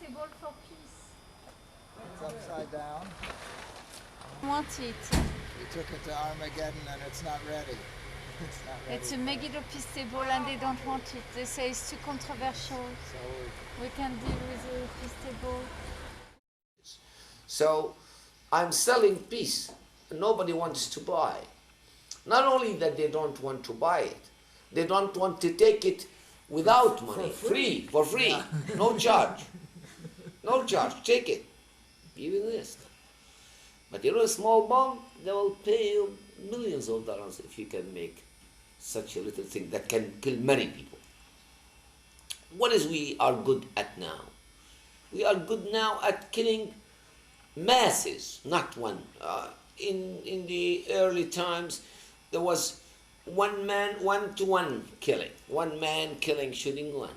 table for peace. It's upside down. Want it. We took it to Armageddon and it's not ready. It's not ready. It's a Megiddo peace table and they don't want it. They say it's too controversial. So We can deal with the peace table. So I'm selling peace. Nobody wants to buy. Not only that they don't want to buy it, they don't want to take it without money, for free, no charge. No charge, take it. Even this. But you know, a small bomb, they will pay you millions of dollars if you can make such a little thing that can kill many people. What is we are good at now? We are good now at killing masses, not one. In the early times, there was one man, 1-to-1 killing. One man killing, shooting one.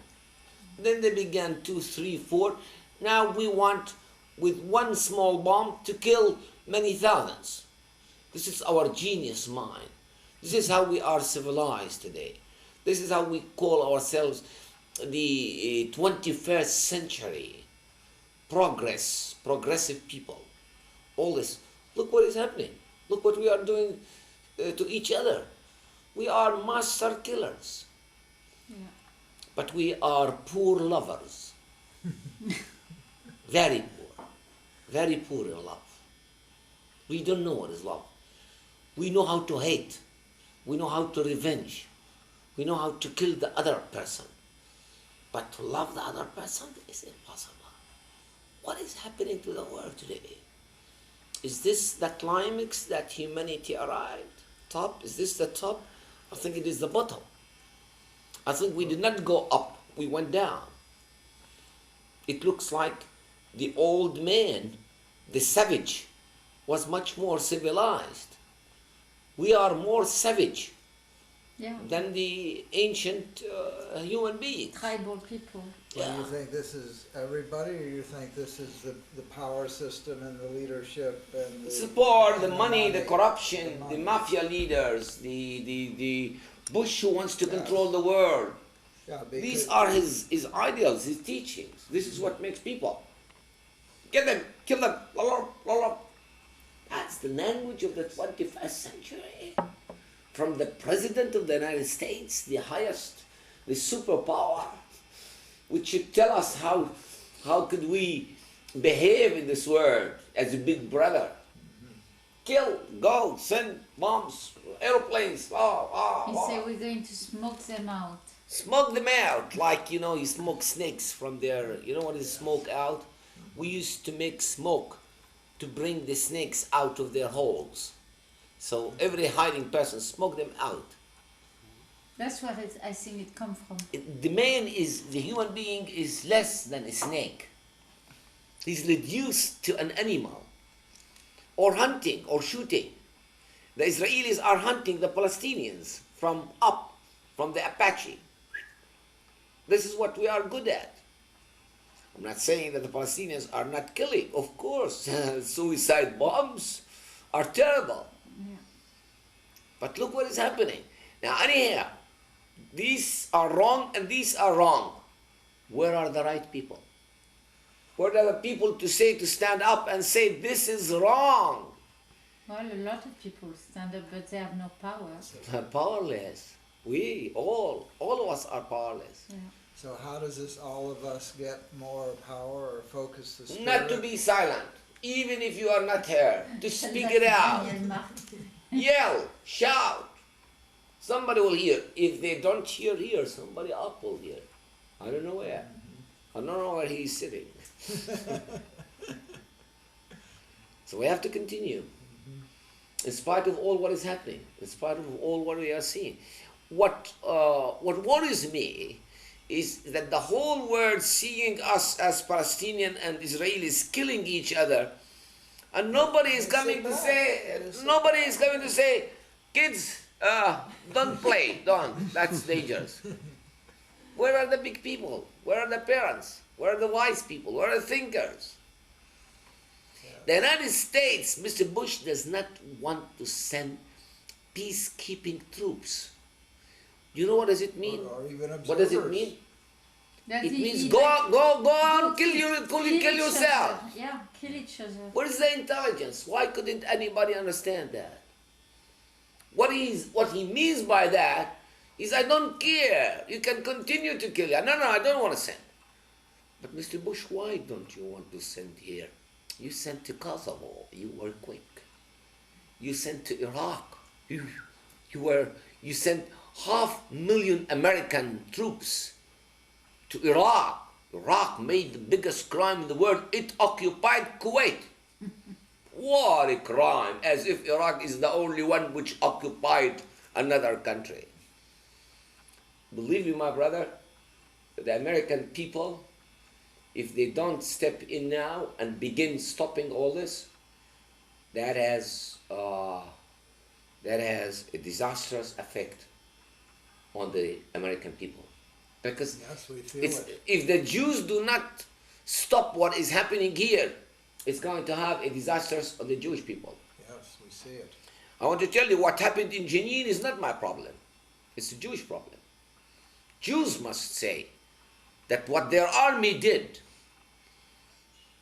Then they began 2, 3, 4. Now we want, with one small bomb, to kill many thousands. This is our genius mind. This is how we are civilized today. This is how we call ourselves the 21st century progressive people. All this. Look what is happening. Look what we are doing to each other. We are master killers. Yeah. But we are poor lovers. Very poor. Very poor in love. We don't know what is love. We know how to hate. We know how to revenge. We know how to kill the other person. But to love the other person is impossible. What is happening to the world today? Is this the climax that humanity arrived? Top? Is this the top? I think it is the bottom. I think we did not go up, we went down. It looks like the old man, the savage, was much more civilized. We are more savage than the ancient human beings. Tribal people. do you think this is everybody, or you think this is the power system and the leadership and the Support, the money, the money, corruption, the the money. mafia leaders, the Bush who wants to control the world. Yeah, These because- are his ideals, his teachings. This is what makes people. Get them, kill them, That's the language of the 21st century. From the President of the United States, the highest, the superpower, which should tell us how could we behave in this world as a big brother. Kill, go, send bombs, aeroplanes, He said we're going to smoke them out. Smoke them out, like, you smoke snakes from their, what is smoke out? We used to make smoke to bring the snakes out of their holes. So every hiding person, smoke them out. That's what I think it comes from. The human being is less than a snake. He's reduced to an animal, or hunting, or shooting. The Israelis are hunting the Palestinians from the Apache. This is what we are good at. I'm not saying that the Palestinians are not killing. Of course, suicide bombs are terrible. Yeah. But look what is happening. Now, anyhow, these are wrong and these are wrong. Where are the right people? Where are the people to stand up and say, this is wrong? Well, a lot of people stand up, but they have no power. Powerless. All of us are powerless. Yeah. So how does this, all of us, get more power or focus the spirit? Not to be silent, even if you are not here, to speak it out. Yell, shout. Somebody will hear. If they don't hear, somebody else will hear. I don't know where. I don't know where he's sitting. So we have to continue. In spite of all what is happening, in spite of all what we are seeing. What worries me is that the whole world seeing us as Palestinian and Israelis killing each other, and nobody is coming to say, kids, don't play, don't, that's dangerous. Where are the big people? Where are the parents? Where are the wise people? Where are the thinkers? The United States, Mr. Bush does not want to send peacekeeping troops. You know what does it mean? Or even What does it observers. mean? It means go on, kill yourself. Yeah, kill each other. What is the intelligence? Why couldn't anybody understand that? What he means by that is, I don't care. You can continue to kill. No, I don't want to send. But Mr. Bush, why don't you want to send here? You sent to Kosovo. You were quick. You sent to Iraq. You sent 500,000 American troops to Iraq. Iraq made the biggest crime in the world. It occupied Kuwait. What a crime, as if Iraq is the only one which occupied another country. Believe me, my brother, the American people, if they don't step in now and begin stopping all this, that has a disastrous effect on the American people. Because Yes, we feel it. if the Jews do not stop what is happening here, it's going to have a disaster on the Jewish people. Yes, we see it. I want to tell you, what happened in Jenin is not my problem. It's a Jewish problem. Jews must say that what their army did,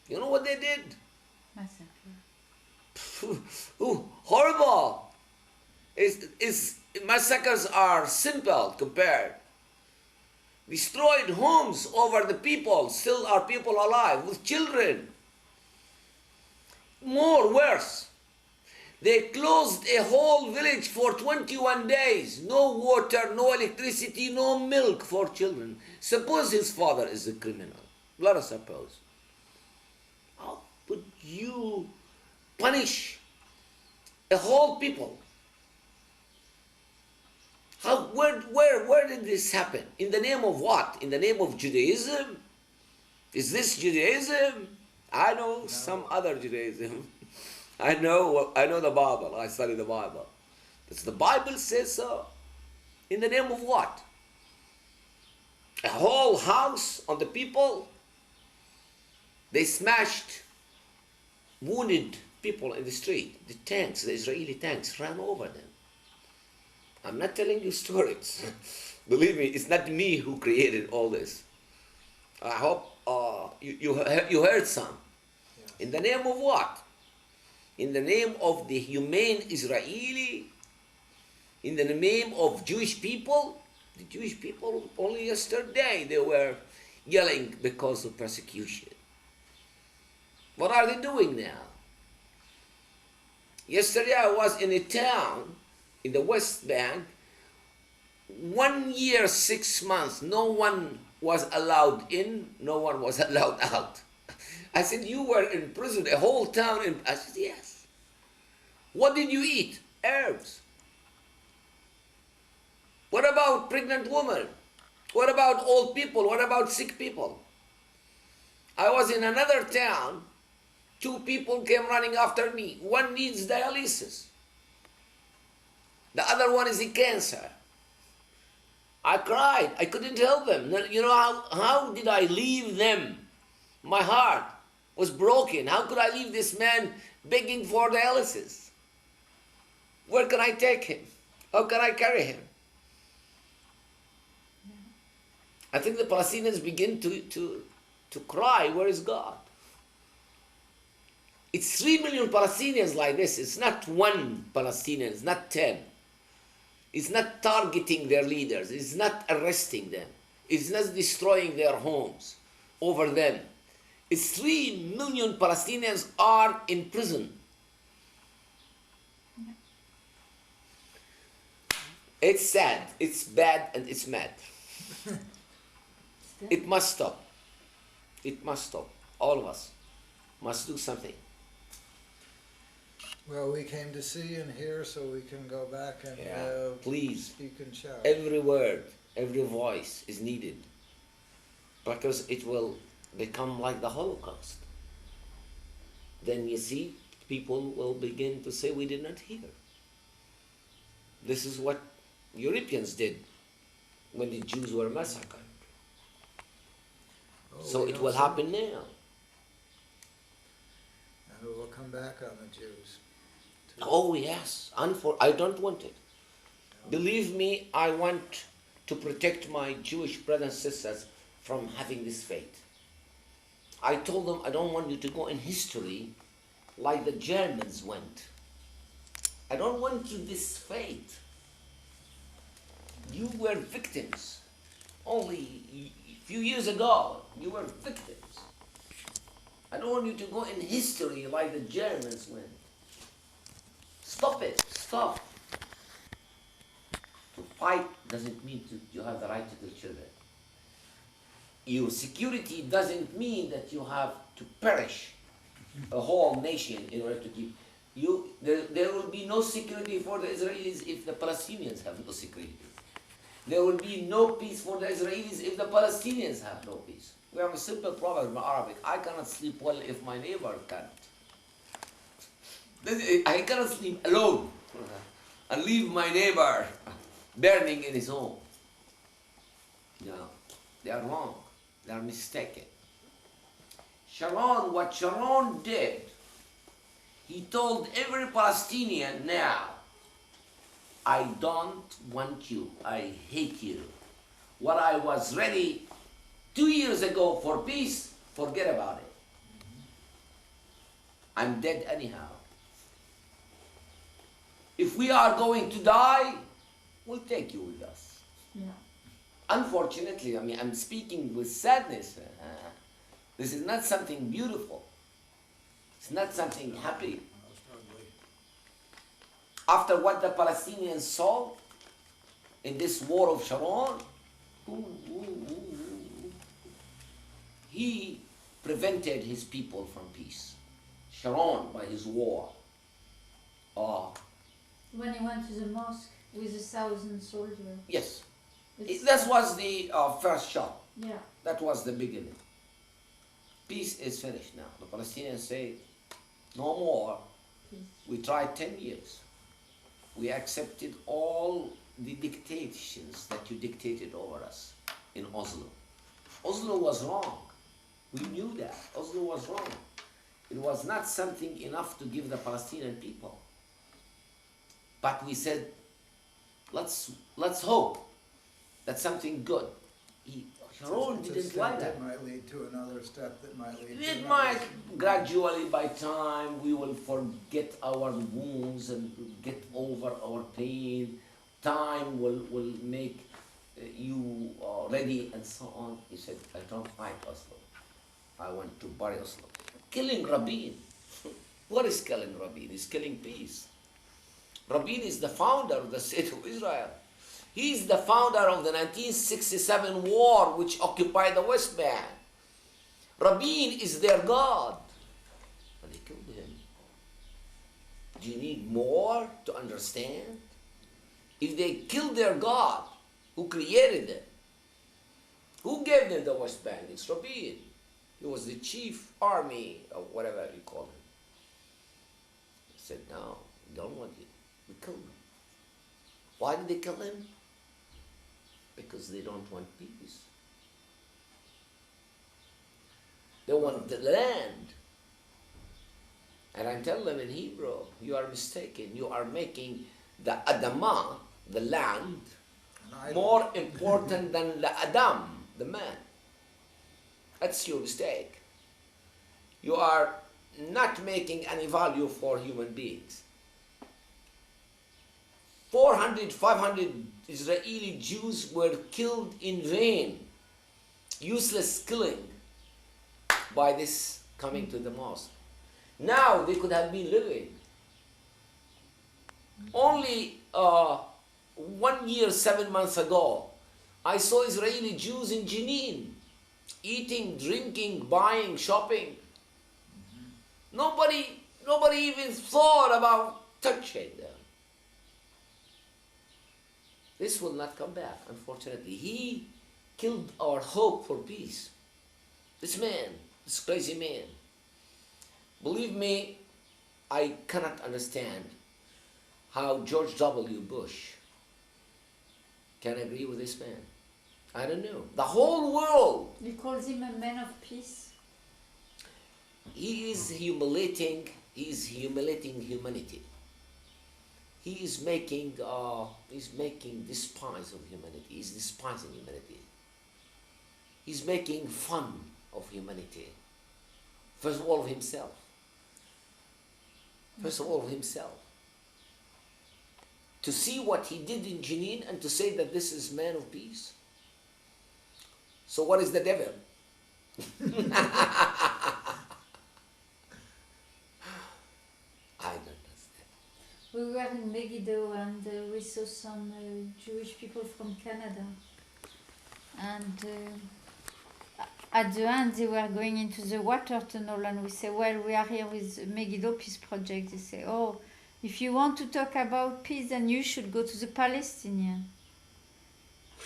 you know what they did? Massacre. Ooh, horrible. Massacres are simple compared. Destroyed homes over the people, still are people alive, with children. Worse. They closed a whole village for 21 days. No water, no electricity, no milk for children. Suppose his father is a criminal. Let us suppose. How would you punish a whole people? Where did this happen? In the name of what? In the name of Judaism? Is this Judaism? I know some other Judaism. I know the Bible. I study the Bible. Does the Bible say so? In the name of what? A whole house on the people? They smashed wounded people in the street. The tanks, the Israeli tanks, ran over them. I'm not telling you stories. Believe me, it's not me who created all this. I hope you heard some. Yes. In the name of what? In the name of the humane Israeli? In the name of Jewish people? The Jewish people, only yesterday they were yelling because of persecution. What are they doing now? Yesterday I was in a town in the West Bank. 1 year, 6 months, no one was allowed in, no one was allowed out. I said, you were in prison, a whole town in... I said, yes. What did you eat? Herbs. What about pregnant women? What about old people? What about sick people? I was in another town, 2 people came running after me. One needs dialysis. The other one is in cancer. I cried. I couldn't help them. You know, how did I leave them? My heart was broken. How could I leave this man begging for dialysis? Where can I take him? How can I carry him? I think the Palestinians begin to cry, where is God? It's 3 million Palestinians like this. It's not 1 Palestinian, it's not 10. It's not targeting their leaders. It's not arresting them. It's not destroying their homes over them. It's 3 million Palestinians are in prison. Yeah. It's sad, it's bad, and it's mad. It must stop. It must stop. All of us must do something. Well, we came to see and hear so we can go back and Please. speak and shout. Every word, every voice is needed, because it will become like the Holocaust. Then you see, people will begin to say, we did not hear. This is what Europeans did when the Jews were massacred. Oh, So we it don't will see- happen now. And it will come back on the Jews. too. Oh yes, I don't want it. Believe me, I want to protect my Jewish brothers and sisters from having this fate. I told them, I don't want you to go in history like the Germans went. I don't want you this fate. You were victims. Only a few years ago, you were victims. I don't want you to go in history like the Germans went. Stop it, stop. To fight doesn't mean you have the right to kill children. Your security doesn't mean that you have to perish a whole nation in order to keep you. There will be no security for the Israelis if the Palestinians have no security. There will be no peace for the Israelis if the Palestinians have no peace. We have a simple proverb in Arabic: I cannot sleep well if my neighbor can't. I cannot sleep alone and leave my neighbor burning in his home. No, they are wrong. They are mistaken. Sharon, what Sharon did, he told every Palestinian, now, I don't want you. I hate you. What I was ready 2 years ago for peace, forget about it. I'm dead anyhow. If we are going to die, we'll take you with us. Yeah. Unfortunately, I mean, I'm speaking with sadness. This is not something beautiful. It's not something happy. After what the Palestinians saw in this war of Sharon, he prevented his people from peace. Sharon, by his war. When he went to the mosque with 1,000 soldiers. Yes. It's- That was the first shot. Yeah. That was the beginning. Peace is finished now. The Palestinians say, no more. Peace. We tried 10 years. We accepted all the dictations that you dictated over us in Oslo. Oslo was wrong. We knew that. Oslo was wrong. It was not something enough to give the Palestinian people. But we said, let's hope that something good. Sharon It's a didn't step like that that. might lead to another step that might lead to It another. might gradually, by time, we will forget our wounds and get over our pain. Time will make you ready and so on. He said, I don't fight Oslo. I want to bury Oslo. Killing Rabin. What is killing Rabin? It's killing peace. Rabin is the founder of the state of Israel. He is the founder of the 1967 war which occupied the West Bank. Rabin is their God. But they killed him. Do you need more to understand? If they killed their God, who created them? Who gave them the West Bank? It's Rabin. He was the chief army, or whatever you call him. He said, no, we don't want you. We killed him. Why did they kill him? Because they don't want peace. They want the land. And I tell them in Hebrew, you are mistaken. You are making the Adamah, the land, more important than the Adam, the man. That's your mistake. You are not making any value for human beings. 400, 500 Israeli Jews were killed in vain. Useless killing by this coming to the mosque. Now they could have been living. Only 1 year, 7 months ago, I saw Israeli Jews in Jenin, eating, drinking, buying, shopping. Nobody even thought about touching them. This will not come back, unfortunately. He killed our hope for peace. This man, this crazy man. Believe me, I cannot understand how George W. Bush can agree with this man. I don't know. The whole world. He calls him a man of peace. He is humiliating humanity. He is making despise of humanity. He's despising humanity. He's making fun of humanity. First of all, of himself. First of all, of himself. To see what he did in Jenin and to say that this is man of peace. So what is the devil? I don't understand. We were in Megiddo and we saw some Jewish people from Canada. And at the end they were going into the water tunnel and we say, well, we are here with Megiddo Peace Project. They say, oh, if you want to talk about peace, then you should go to the Palestinian.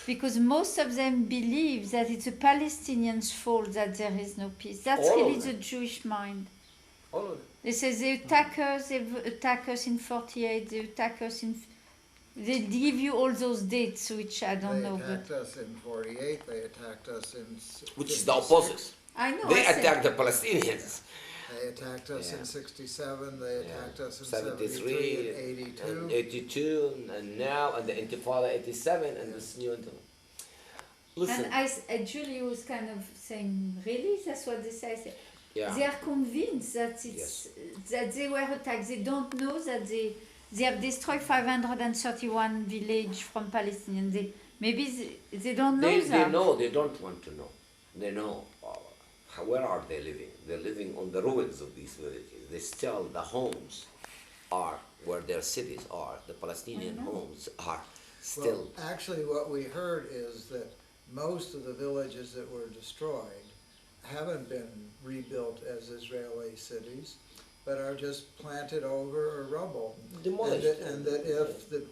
Because most of them believe that it's the Palestinians' fault that there is no peace. That's All really of the them. Jewish mind. All of it. They say they attack us in 48, they attack us in... They give you all those dates, which I don't know. They attacked us in 48, they attacked us in... Which is the opposite. I know. They I said- attacked the Palestinians. They attacked us in 67, they attacked us in 73, 73 and 82. and 82, and now, and the Intifada 87, and this new Intifada. Listen, And Julie was kind of saying, really? That's what they say? I said, yeah. They are convinced that it's that they were attacked. They don't know that they have destroyed 531 villages from Palestinians. Maybe they don't know that. They know, they don't want to know. They know. Where are they living? They're living on the ruins of these villages. They still, the homes are where their cities are. The Palestinian homes are still. Well, actually what we heard is that most of the villages that were destroyed haven't been rebuilt as Israeli cities, but are just planted over or rubble. Demolished. And that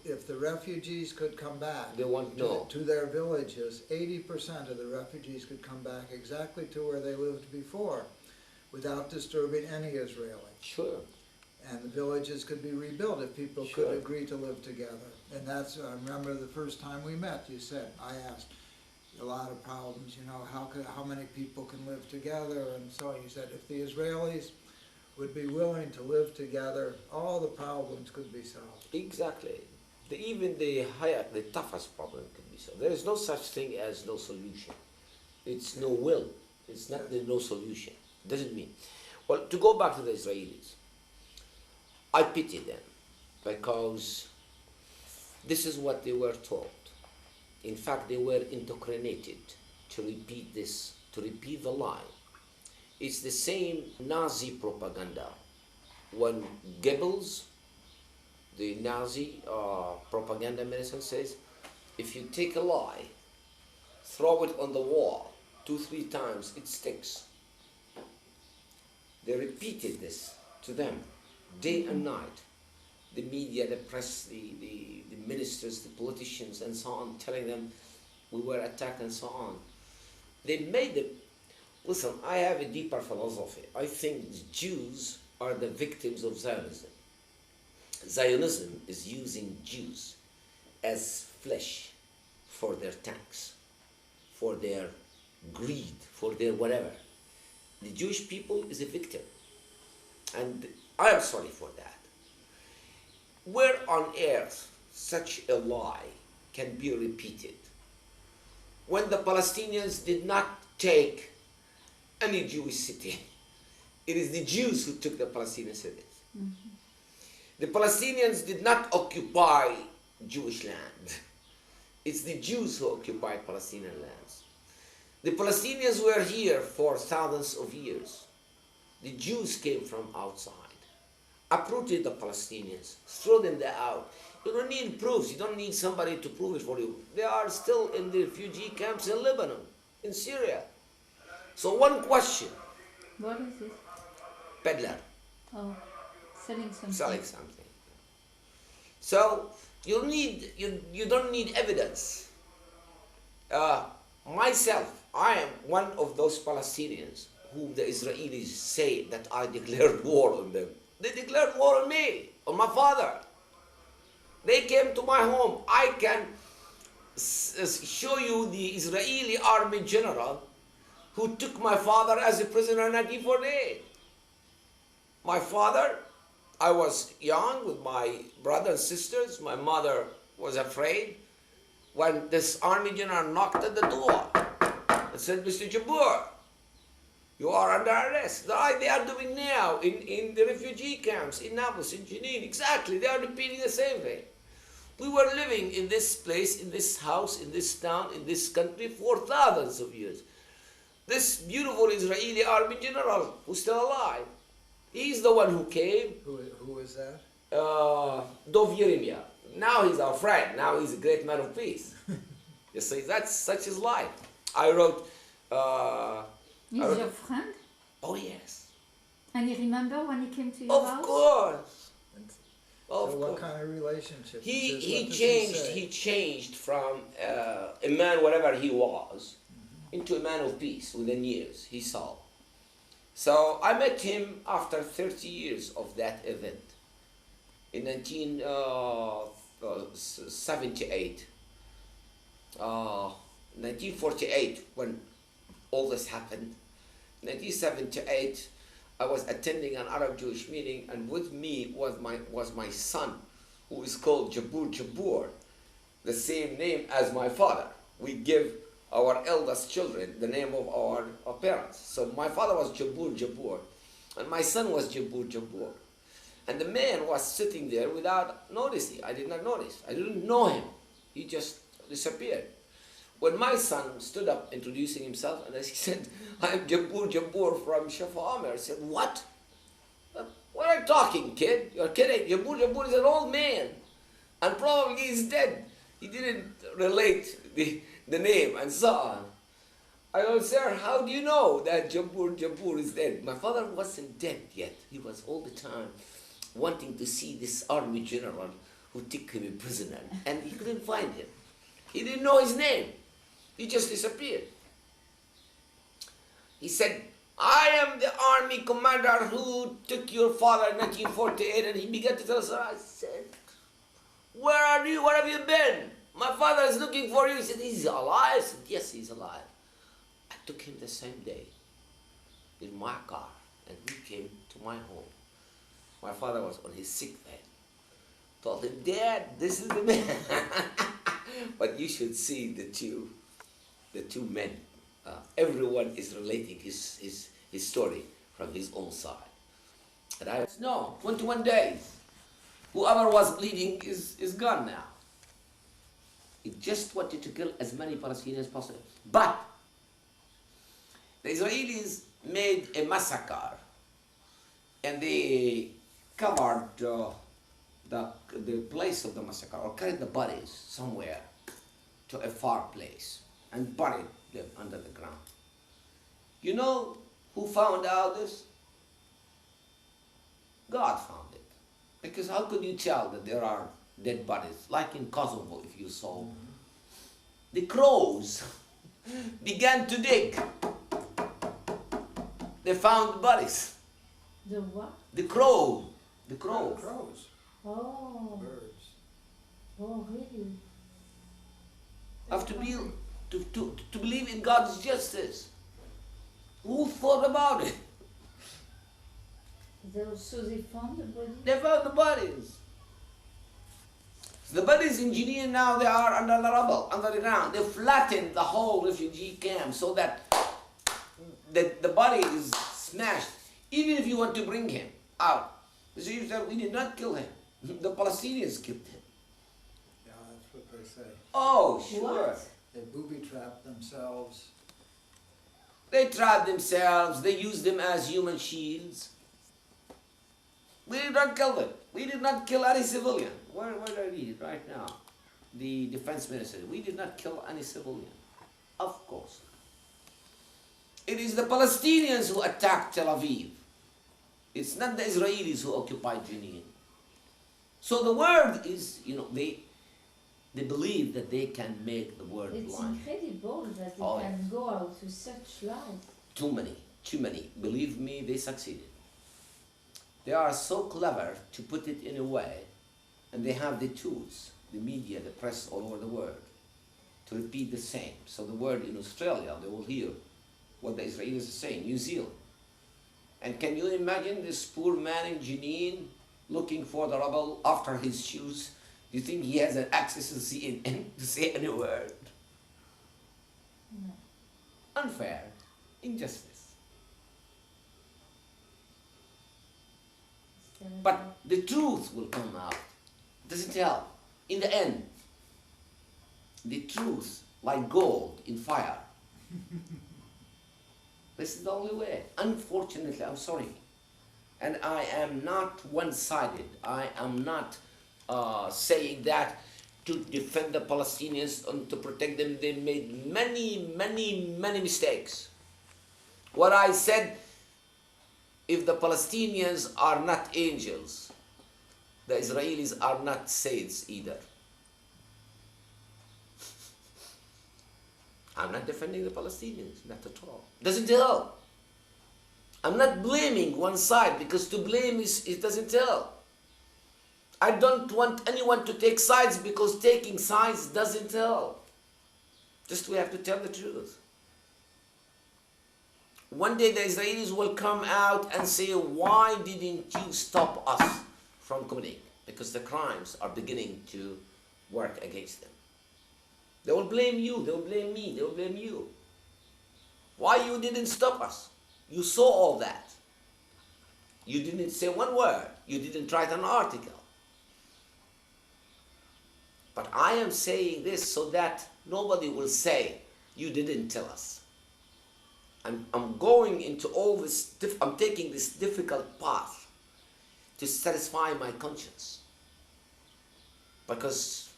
if the refugees could come back They won't know. to their villages, 80% of the refugees could come back exactly to where they lived before without disturbing any Israeli. Sure. And the villages could be rebuilt if people Sure. could agree to live together. And that's, I remember the first time we met, you said, I asked, a lot of problems, you know, how many people can live together, and so you said if the Israelis would be willing to live together, all the problems could be solved. Exactly. Even the toughest problem could be solved. There is no such thing as no solution. It's no will. It's not the no solution. Doesn't mean. Well, to go back to the Israelis, I pity them because this is what they were taught. In fact, they were indoctrinated to repeat this, to repeat the lie. It's the same Nazi propaganda. When Goebbels, the Nazi propaganda minister, says, if you take a lie, throw it on the wall 2-3 times, it sticks. They repeated this to them day and night. The media, the press, the ministers, the politicians, and so on, telling them we were attacked and so on. They made them. Listen, I have a deeper philosophy. I think the Jews are the victims of Zionism. Zionism is using Jews as flesh for their tanks, for their greed, for their whatever. The Jewish people is a victim. And I am sorry for that. Where on earth such a lie can be repeated? When the Palestinians did not take any Jewish city, it is the Jews who took the Palestinian cities. Mm-hmm. The Palestinians did not occupy Jewish land. It's the Jews who occupied Palestinian lands. The Palestinians were here for thousands of years. The Jews came from outside, uprooted the Palestinians, threw them out. You don't need proofs. You don't need somebody to prove it for you. They are still in the refugee camps in Lebanon, in Syria. So one question. What is it? Peddler. Oh, selling something. Selling something. So you don't need evidence. Myself, I am one of those Palestinians whom the Israelis say that I declared war on them. They declared war on me, on my father. They came to my home. I can show you the Israeli army general who took my father as a prisoner in 1948. My father, I was young with my brothers and sisters. My mother was afraid when this army general knocked at the door. and said, Mr. Jabbour, you are under arrest. Like they are doing now in the refugee camps in Nablus, in Jenin. Exactly, they are repeating the same thing. We were living in this place, in this house, in this town, in this country for thousands of years. This beautiful Israeli army general who's still alive, he's the one who came. Who is that? Dov Yeremia. Now he's our friend. Now he's a great man of peace. You see, that's such his life. I wrote. He's your friend? Oh yes. And you remember when he came to your house? Of course. So what kind of relationship? He changed from a man, whatever he was, into a man of peace within years. He saw. So I met him after 30 years of that event in 1978. 1948, when all this happened. 1978, I was attending an Arab Jewish meeting, and with me was my son, who is called Jabbour, the same name as my father. We give our eldest children the name of our parents. So my father was Jabbour, and my son was Jabbour. And the man was sitting there without noticing. I did not notice. I didn't know him. He just disappeared. When my son stood up introducing himself, and he said, I'm Jabbour from Shefar Am, I said, what? What are you talking, kid? You're kidding. Jabbour is an old man, and probably he's dead. He didn't relate the name and so on. I said, sir, how do you know that Jabbour is dead? My father wasn't dead yet. He was all the time wanting to see this army general who took him a prisoner, and he couldn't find him. He didn't know his name. He just disappeared. He said, I am the army commander who took your father in 1948, and he began to tell us. I said, where are you? Where have you been? My father is looking for you. He said, he's alive? I said, yes, he's alive. I took him the same day in my car, and we came to my home. My father was on his sick bed. Told him, Dad, this is the man. But you should see the two men. Everyone is relating his story from his own side. And I said, no, 21 days. Whoever was bleeding is gone now. He just wanted to kill as many Palestinians as possible. But the Israelis made a massacre, and they covered the place of the massacre, or carried the bodies somewhere to a far place and buried them under the ground. You know who found out this? God found it. Because how could you tell that there are dead bodies? Like in Kosovo, if you saw, the crows began to dig. They found bodies. The what? The crows. Crows. Oh. Birds. Oh, really? Have to believe in God's justice. Who thought about it? So they found the body? They found the bodies. The bodies in Jenin now, they are under the rubble, under the ground. They flattened the whole refugee camp so that the body is smashed. Even if you want to bring him out, the Jews said, we did not kill him. The Palestinians killed him. Yeah, that's what they say. Oh, sure. What? They booby-trapped themselves. They trapped themselves. They used them as human shields. We did not kill them. We did not kill any civilian. Where do I read it right now? The defense minister. We did not kill any civilian. Of course. It is the Palestinians who attacked Tel Aviv. It's not the Israelis who occupied Jenin. So the world is, they believe that they can make the world It's blind. incredible that they Oh, can go out with such lies. Too many. Believe me, they succeeded. They are so clever to put it in a way, and they have the tools, the media, the press all over the world, to repeat the same. So the world in Australia, they will hear what the Israelis are saying, New Zealand. And can you imagine this poor man in Jenin looking for the rubble after his shoes? Do you think he has an access to CNN to say any word? No. unfair injustice. But the truth will come out. Doesn't help. In the end, the truth, like gold in fire. This is the only way. Unfortunately, I'm sorry. And I am not one-sided. I am not saying that to defend the Palestinians and to protect them. They made many mistakes. What I said, if the Palestinians are not angels, the Israelis are not saints either. I'm not defending the Palestinians, not at all. Doesn't help. I'm not blaming one side, because to blame it doesn't help. I don't want anyone to take sides, because taking sides doesn't help. Just we have to tell the truth. One day the Israelis will come out and say, why didn't you stop us from committing? Because the crimes are beginning to work against them. They will blame you, they will blame me, they will blame you. Why you didn't stop us? You saw all that. You didn't say one word. You didn't write an article. But I am saying this so that nobody will say, you didn't tell us. I'm going into all this, I'm taking this difficult path to satisfy my conscience. Because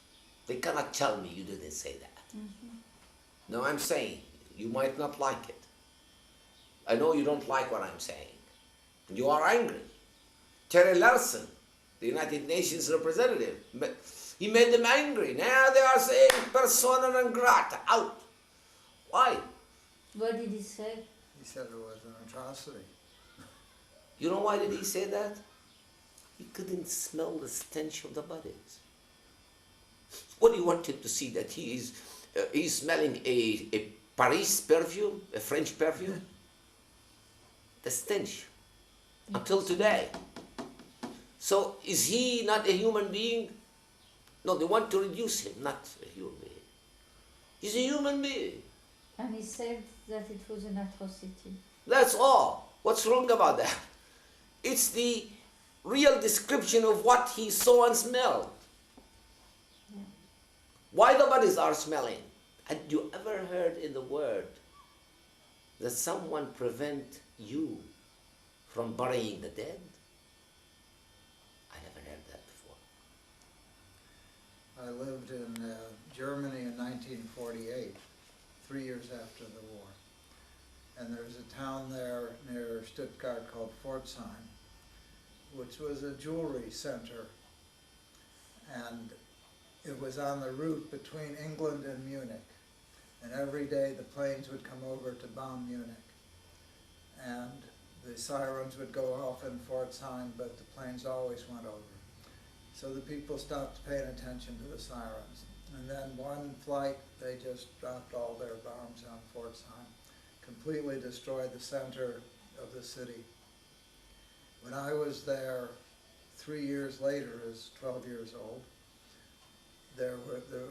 they cannot tell me you didn't say that. Mm-hmm. No, I'm saying, you might not like it. I know you don't like what I'm saying. You are angry. Terry Larson, the United Nations representative, he made them angry. Now they are saying persona non grata, out. Why? What did he say? He said it was an atrocity. You know why did he say that? He couldn't smell the stench of the bodies. What do you want him to see? That he's smelling a Paris perfume, a French perfume? The stench. Until today. So is he not a human being? No, they want to reduce him, not a human being. He's a human being. And he said that it was an atrocity. That's all. What's wrong about that? It's the real description of what he saw and smelled. Yeah. Why the bodies are smelling? Had you ever heard in the word that someone prevent you from burying the dead? I never heard that before. I lived in Germany in 1948, 3 years after the war. And there's a town there near Stuttgart called Pforzheim, which was a jewelry center. And it was on the route between England and Munich. And every day the planes would come over to bomb Munich. And the sirens would go off in Pforzheim, but the planes always went over. So the people stopped paying attention to the sirens. And then one flight, they just dropped all their bombs on Pforzheim, completely destroyed the center of the city. When I was there 3 years later, as 12 years old, there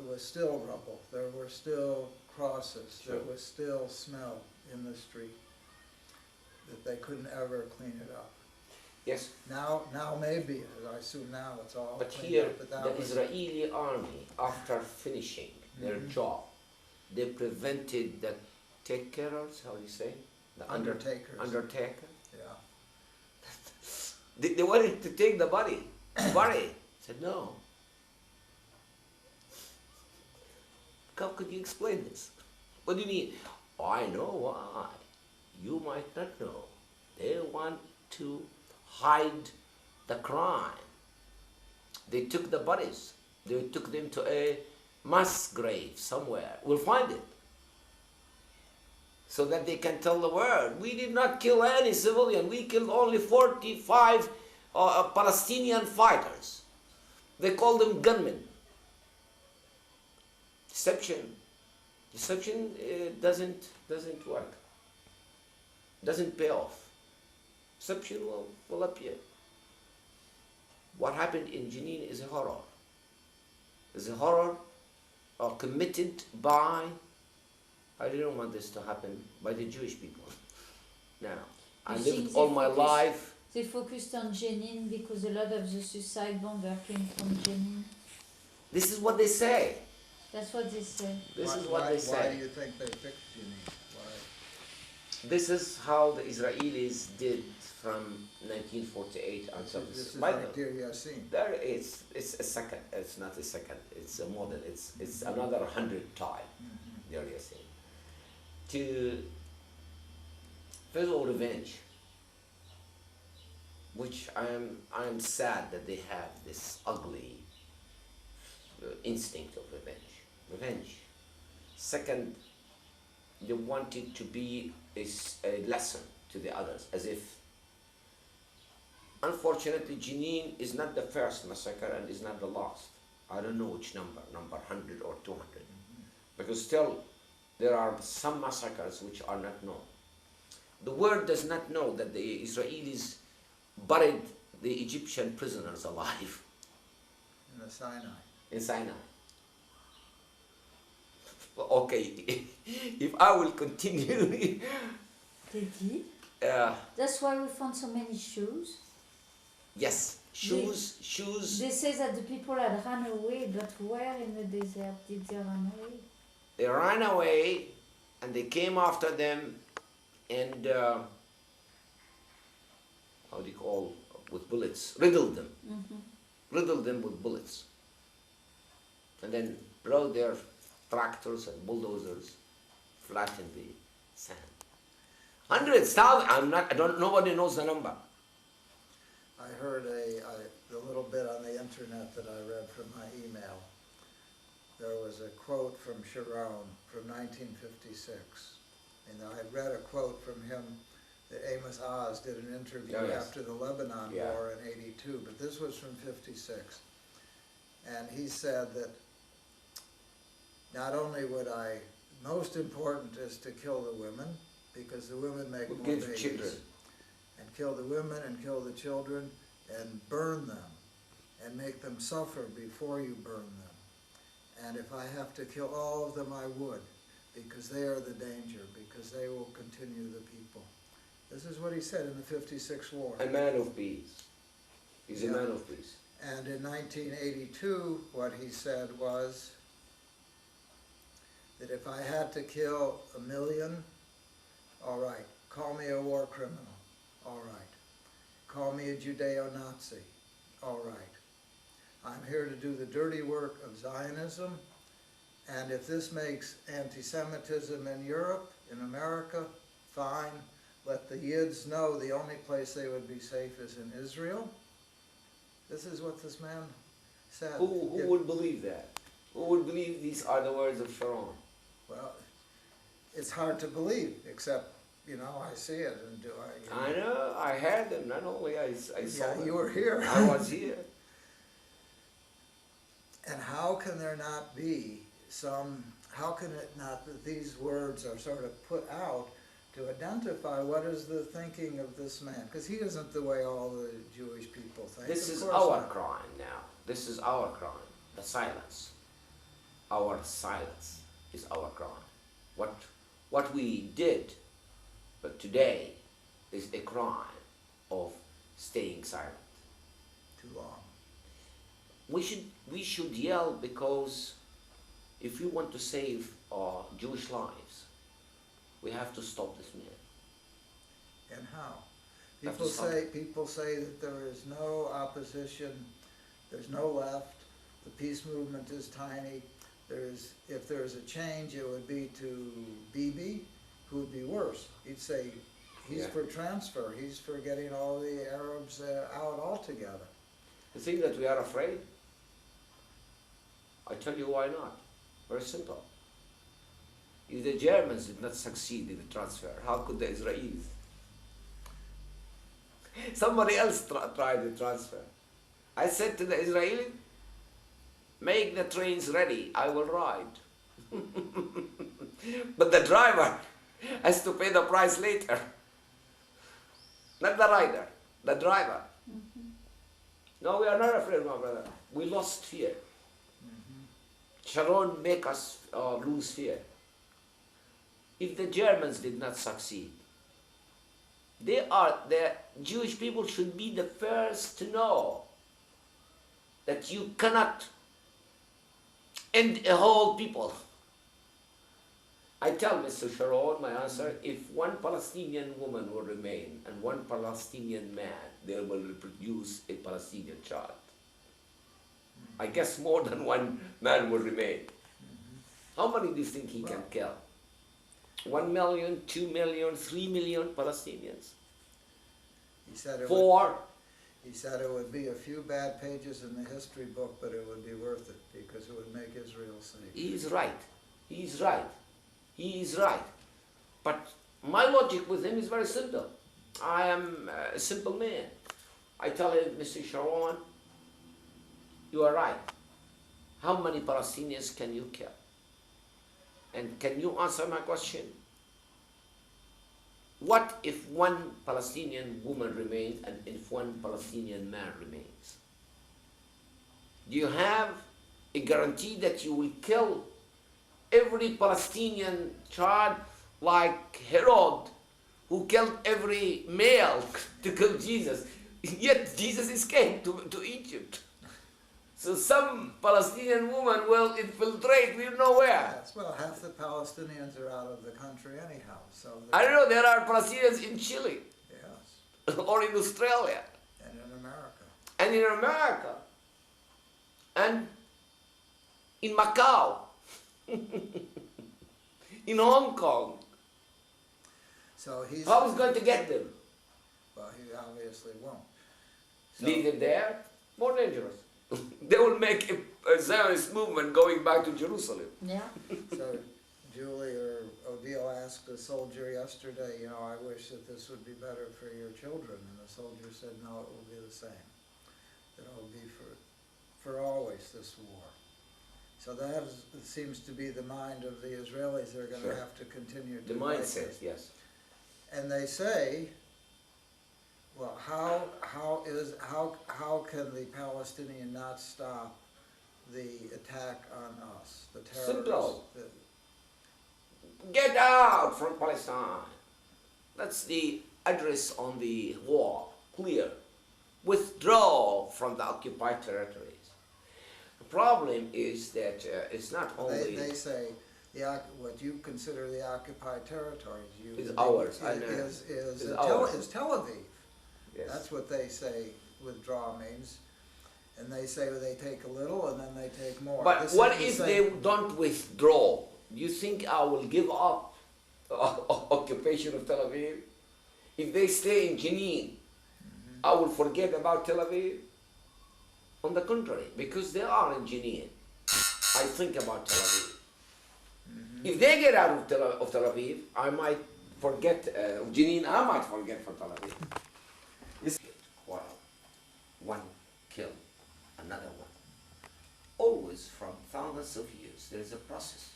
was still rubble, there were still crosses, Sure. there was still smell in the street, that they couldn't ever clean it up. Yes. Now maybe, I assume now it's all But cleaned here, up, but that the was, Israeli army, after finishing their job, they prevented the take-carers, how do you say? The Undertakers. Undertaker. yeah. They wanted to take the body, bury it. Said no. How could you explain this? What do you mean? Oh, I know why. You might not know. They want to hide the crime. They took the bodies. They took them to a mass grave somewhere. We'll find it. So that they can tell the world, we did not kill any civilian. We killed only 45 Palestinian fighters. They call them gunmen. Deception. Deception doesn't work. Doesn't pay off. Deception will appear. What happened in Jenin is a horror. Is a horror committed by I didn't want this to happen by the Jewish people. Now, I You lived think all they my focus- life. They focused on Jenin because a lot of the suicide bomber came from Jenin. This is what they say. That's what they say. This is Why- what why- they Why say. do you think they picked Jenin? Why? This is how the Israelis did from 1948 until This this. is By like the- Deir Yassin. There it's a second. It's not a second. It's a model. It's another 100 time. There you see. To first of all, revenge. Which I am sad that they have this ugly instinct of revenge. Second, they want it to be a lesson to the others, as if. Unfortunately, Jenin is not the first massacre and is not the last. I don't know which number 100 or 200, because still there are some massacres which are not known. The world does not know that the Israelis buried the Egyptian prisoners alive In the Sinai. in Sinai. Okay, if I will continue, They did. uh, That's why we found so many shoes. yes, shoes. They say that the people had run away, but where in the desert did they run away? They ran away, and they came after them, and how do you call, with bullets, riddled them with bullets, and then brought their tractors and bulldozers, flattened the sand. Hundreds, thousands. Nobody knows the number. I heard a little bit on the internet that I read from my email. There was a quote from Sharon from 1956. And I read a quote from him that Amos Oz did an interview Oh, yes. after the Lebanon Yeah. War in '82, but this was from '56. And he said that not only would most important is to kill the women, because the women make Would more give babies. children. And kill the women and kill the children and burn them and make them suffer before you burn them. And if I have to kill all of them, I would, because they are the danger, because they will continue the people. This is what he said in the '56 war. A man of peace. He's a Yeah. man of peace. And in 1982, what he said was that if I had to kill 1 million, all right, call me a war criminal, all right. Call me a Judeo-Nazi, all right. I'm here to do the dirty work of Zionism, and if this makes anti-Semitism in Europe, in America, fine. Let the Yids know the only place they would be safe is in Israel. This is what this man said. Who If- would believe that? Who would believe these are the words of Sharon? Well, it's hard to believe, except, I see it and do I. I know, I heard them, not only I saw Yeah, them. you were here. I was here. And how can there not be how can it not that these words are sort of put out to identify what is the thinking of this man? Because he isn't the way all the Jewish people think. This Of is course our not. crime now. This is our crime. The silence. Our silence is our crime. What we did, but today, is a crime of staying silent. Too long. We should yell, because if we want to save Jewish lives, we have to stop this man. And how? Have to stop. People say that there is no opposition, there's no left, the peace movement is tiny. If there's a change, it would be to Bibi, who would be worse. He'd say he's Yeah. for transfer, he's for getting all the Arabs out altogether. The thing that we are afraid, I tell you why not. Very simple. If the Germans did not succeed in the transfer, how could the Israelis? Somebody else tried the transfer. I said to the Israelis, make the trains ready, I will ride. But the driver has to pay the price later. Not the rider, the driver. No, we are not afraid, my brother. We lost fear. Sharon make us lose fear. if the Germans did not succeed. The Jewish people should be the first to know that you cannot end a whole people. I tell Mr. Sharon, my answer, if one Palestinian woman will remain and one Palestinian man, they will reproduce a Palestinian child. I guess more than one man will remain. How many do you think he can kill? 1 million, 2 million, 3 million Palestinians? He said it 4? He said it would be a few bad pages in the history book, but it would be worth it because it would make Israel safe. He is right. He is right. He is right. But my logic with him is very simple. I am a simple man. I tell him, Mr. Sharon, you are right. How many Palestinians can you kill? And can you answer my question? What if one Palestinian woman remains and if one Palestinian man remains? Do you have a guarantee that you will kill every Palestinian child like Herod, who killed every male to kill Jesus? Yet Jesus escaped to Egypt. So some Palestinian woman will infiltrate, we don't know where. Yes, well, half the Palestinians are out of the country anyhow. So I don't know, there are Palestinians in Chile. Yes. Or in Australia. And in America. And in America. And in Macau. In Hong Kong. So he's... How is going to get them? Well, he obviously won't. So, Leave them there? More dangerous. They will make a Zionist movement going back to Jerusalem. Yeah. so Julie or Odile asked a soldier yesterday, you know, I wish that this would be better for your children. And the soldier said, no, it will be the same. That it will be for always, this war. So that seems to be the mind of the Israelis. They're going to have to continue to The fight mindset, this. yes. And they say, well, how can the Palestinian not stop the attack on us, the terrorists? Simple. Get out from Palestine. That's the address on the wall, clear. Withdraw from the occupied territories. The problem is that it's not only... They say what you consider the occupied territories is ours, I know. Is Tel Aviv. Yes. That's what they say withdraw means. And they say they take a little and then they take more. But what if they don't withdraw? Do you think I will give up occupation of Tel Aviv? If they stay in Jenin, I will forget about Tel Aviv? On the contrary, because they are in Jenin, I think about Tel Aviv. If they get out of Tel Aviv, I might forget Jenin, I might forget for Tel Aviv. Quarrel. One kill another one. Always from thousands of years, there is a process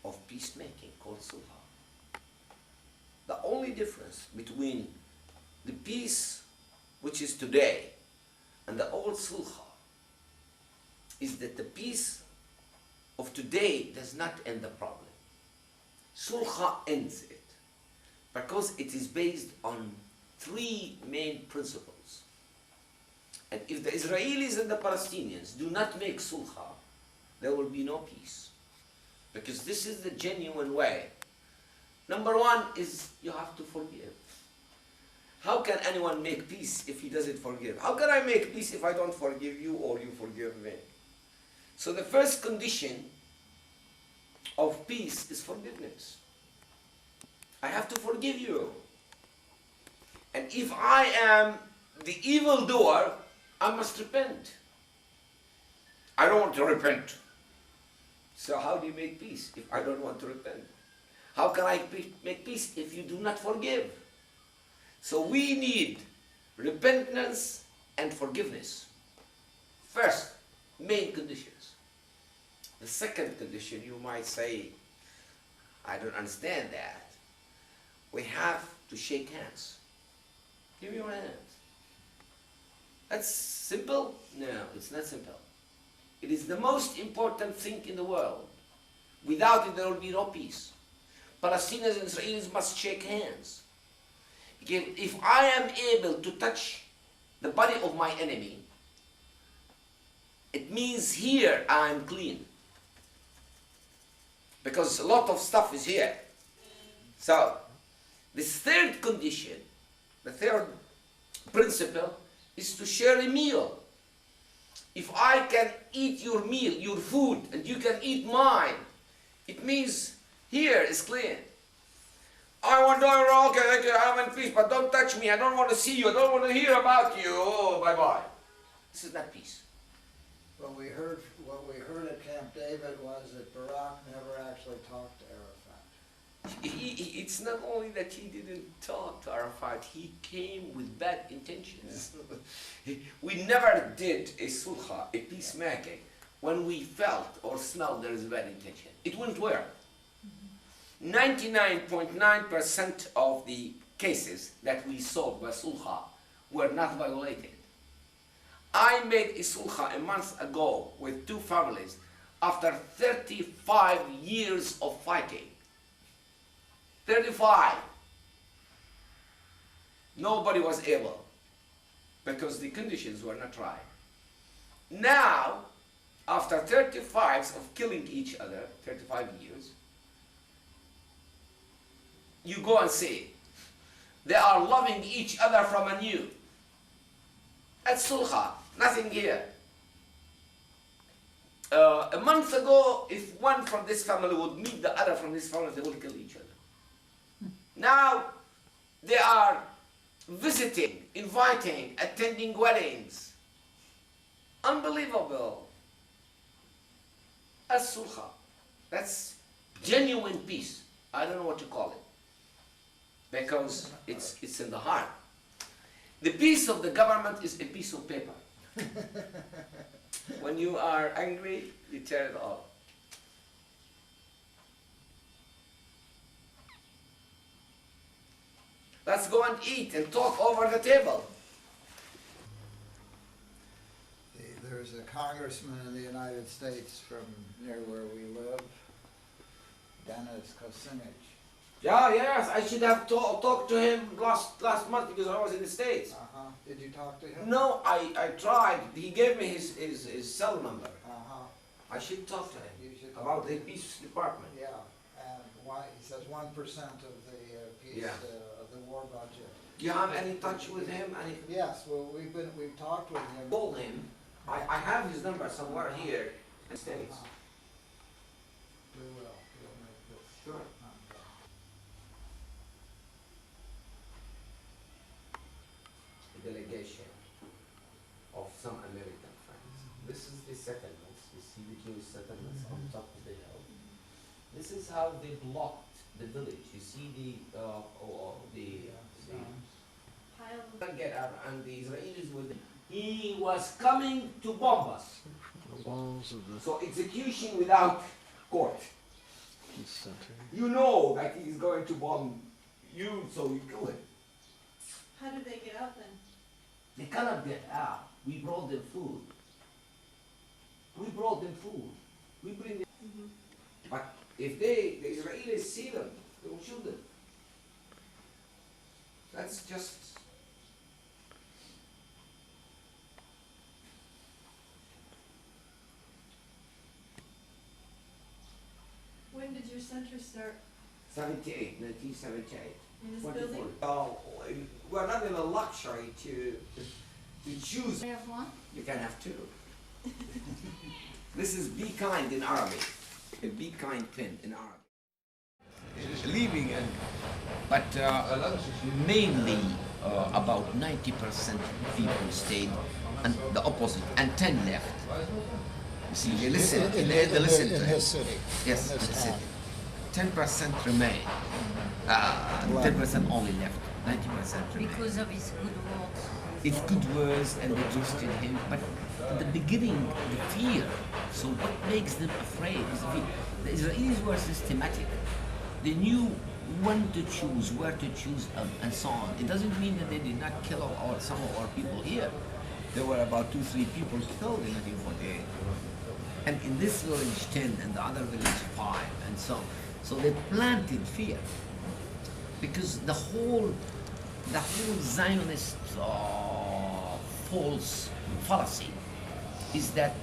of peacemaking called Sulha. The only difference between the peace which is today and the old Sulha is that the peace of today does not end the problem. Sulha ends it because it is based on 3 main principles. And if the Israelis and the Palestinians do not make Sulha, there will be no peace. Because this is the genuine way. Number 1 is you have to forgive. How can anyone make peace if he doesn't forgive? How can I make peace if I don't forgive you or you forgive me? So the first condition of peace is forgiveness. I have to forgive you. And if I am the evildoer, I must repent. I don't want to repent. So how do you make peace if I don't want to repent? How can I make peace if you do not forgive? So we need repentance and forgiveness. First, main conditions. The second condition, you might say, I don't understand that. We have to shake hands. Give me your hands. That's simple? No, it's not simple. It is the most important thing in the world. Without it, there will be no peace. Palestinians and Israelis must shake hands. Because if I am able to touch the body of my enemy, it means here I am clean. Because a lot of stuff is here. So, this third condition, the third principle, is to share a meal. If I can eat your meal, your food, and you can eat mine, it means here is clean. I want to, okay, I'm in peace, but don't touch me. I don't want to see you. I don't want to hear about you. Oh, bye-bye. This is not peace. What we heard at Camp David was that Barak never actually talked to Arafat. It's not only that he didn't talk to Arafat, he came with bad intentions. Yeah. We never did a sulha, a peacemaking, when we felt or smelled there is a bad intention. It wouldn't work. 99.9% of the cases that we solved by sulha were not violated. I made a sulha a month ago with two families after 35 years of fighting. 35. Nobody was able because the conditions were not right. Now, after 35 of killing each other, 35 years, you go and see, they are loving each other from anew. That's sulha, nothing here. A month ago, if one from this family would meet the other from this family, they would kill each other. Now, they are visiting, inviting, attending weddings. Unbelievable. That's sulha. That's genuine peace. I don't know what to call it. Because it's in the heart. The piece of the government is a piece of paper. When you are angry, you tear it off. Let's go and eat and talk over the table. There's a congressman in the United States from near where we live, Dennis Kucinich. Yeah, yes, I should have talked to him last month because I was in the States. Did you talk to him? No, I tried. He gave me his cell number. I should talk to him You should talk about to the him. peace department. Yeah, and why, he says 1% of the piece Yeah. of the war budget. Do you have any touch with him? Yes, well, we've talked with him. Call him. I have his number somewhere here in the States. We will. We'll make this. Sure. Delegation of some American friends. This is the settlements. You see the Jewish settlements on top of the hill. This is how they blocked the village. You see the get out, and the Israelis were there. He was coming to bomb us. The walls of the So execution without court. center. You know that he's going to bomb you, so you kill him. How did they get out then? They cannot get out. We brought them food. We brought them food. We bring them. But if the Israelis see them, they will shoot them. That's just. When did your center start? 1978. In this 24. building? Oh, we're not in a luxury to choose. I have one. You can have two. This is be kind in Arabic. A be kind pin in Arabic. Leaving it. But mainly about 90% people stayed, and the opposite, and 10 left. You see, they listen. They listen to in him. his city. Yes, in in his the town. city. 10% remain. 10% only left. 90% remain. Because of his good words. It's good words and they trusted him, but at the beginning, the fear. So what makes them afraid is the fear. The Israelis were systematic. They knew when to choose, where to choose, and so on. It doesn't mean that they did not kill some of our people here. There were about 2-3 people killed in 1948. And in this village 10, and the other village 5, and so on. So they planted fear because the whole Zionist false fallacy is that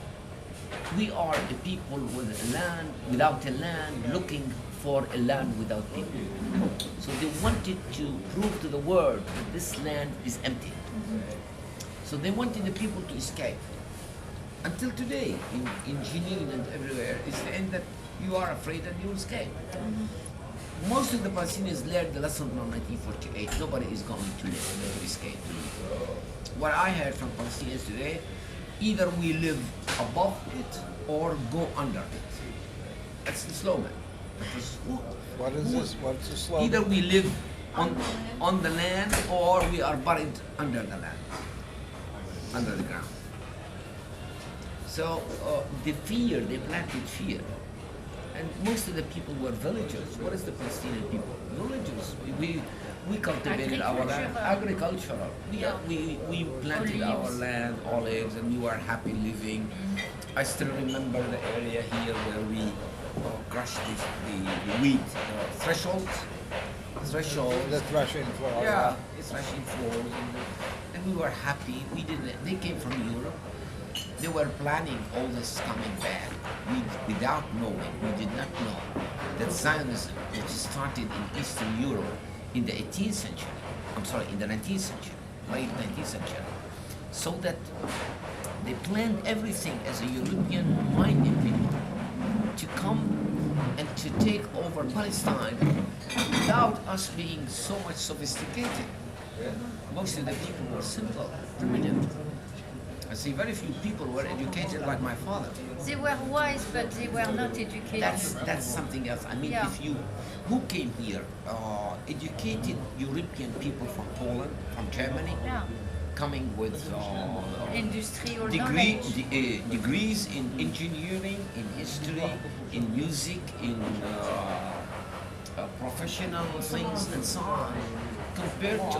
we are a people with a land, without a land, looking for a land without people. So they wanted to prove to the world that this land is empty. So they wanted the people to escape. Until today, in Jenin and everywhere, it's the end that you are afraid and you escape. Most of the Palestinians learned the lesson from 1948. Nobody is going to escape. What I heard from Palestinians today, either we live above it or go under it. That's the slogan. What is this? What's the slogan? Either we live on the land or we are buried under the land, under the ground. So the fear, they planted fear. And most of the people were villagers. What is the Palestinian people? Villagers. We cultivated our land, agricultural. We planted our land, olives, and we were happy living. I still remember the area here where we crushed the wheat threshold. The threshing floor. Yeah, it's threshing floors, and we were happy. We didn't. They came from Europe. They were planning all this coming back. Without knowing, we did not know that Zionism, which started in Eastern Europe in the 18th century, in the 19th century, late 19th century, so that they planned everything as a European-minded people to come and to take over Palestine without us being so much sophisticated. Most of the people were simple, primitive. I see very few people were educated like my father. They were wise, but they were not educated. That's something else. I mean, Yeah. who came here? Educated European people from Poland, from Germany, Yeah. coming with Industrial knowledge. degrees in engineering, in history, in music, in professional things, and so on, compared to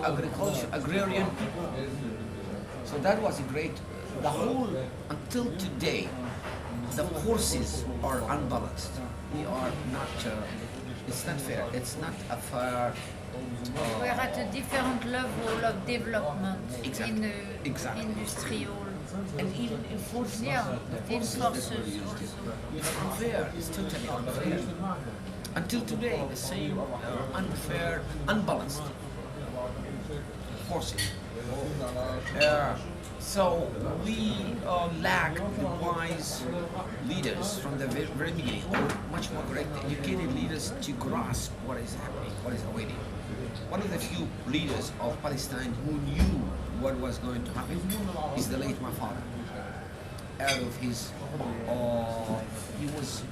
agrarian people. So that was a great. The whole, until today, the forces are unbalanced. We are not, it's not fair. It's not a fair. We're at a different level of development Exactly. in Exactly. industrial. And even in forces, Yeah, the in forces that were forces used, also. it's unfair. It's totally unfair. Until today, the same unfair, unbalanced forces. So we lack the wise leaders from the very beginning, or much more correct, educated leaders to grasp what is happening, what is awaiting. One of the few leaders of Palestine who knew what was going to happen is the late my father. Out of his, he was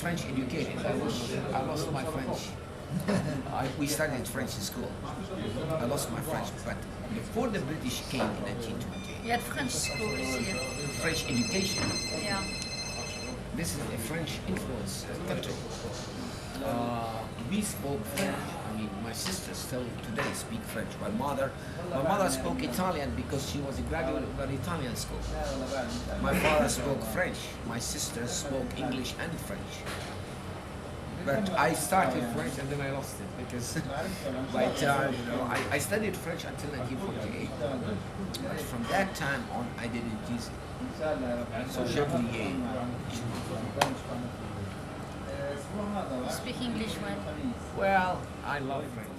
French educated. I lost my French. We studied French in school. I lost my French, but before the British came in 1928, You had French schools here. French education. Yeah. This is a French influence country. We spoke French. I mean, my sisters still today speak French. My mother spoke Italian because she was a graduate of an Italian school. My father spoke French. My sisters spoke English and French. But I started French and then I lost it because by time, I studied French until 1948. But from that time on, I didn't use it. So j'ai oublié. Speak English well. Well, I love French.